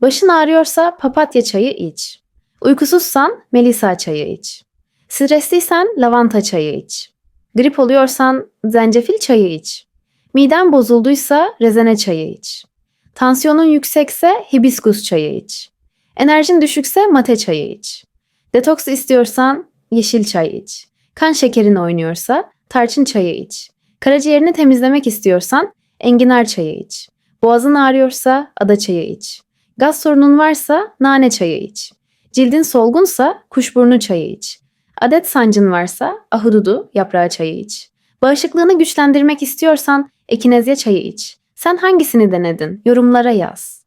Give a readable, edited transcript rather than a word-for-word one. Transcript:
Başın ağrıyorsa papatya çayı iç. Uykusuzsan melisa çayı iç. Stresliysen lavanta çayı iç. Grip oluyorsan zencefil çayı iç. Miden bozulduysa rezene çayı iç. Tansiyonun yüksekse hibiskus çayı iç. Enerjin düşükse mate çayı iç. Detoks istiyorsan yeşil çay iç. Kan şekerin oynuyorsa tarçın çayı iç. Karaciğerini temizlemek istiyorsan enginar çayı iç. Boğazın ağrıyorsa ada çayı iç. Gaz sorunun varsa nane çayı iç. Cildin solgunsa kuşburnu çayı iç. Adet sancın varsa ahududu yaprağı çayı iç. Bağışıklığını güçlendirmek istiyorsan ekinezya çayı iç. Sen hangisini denedin? Yorumlara yaz.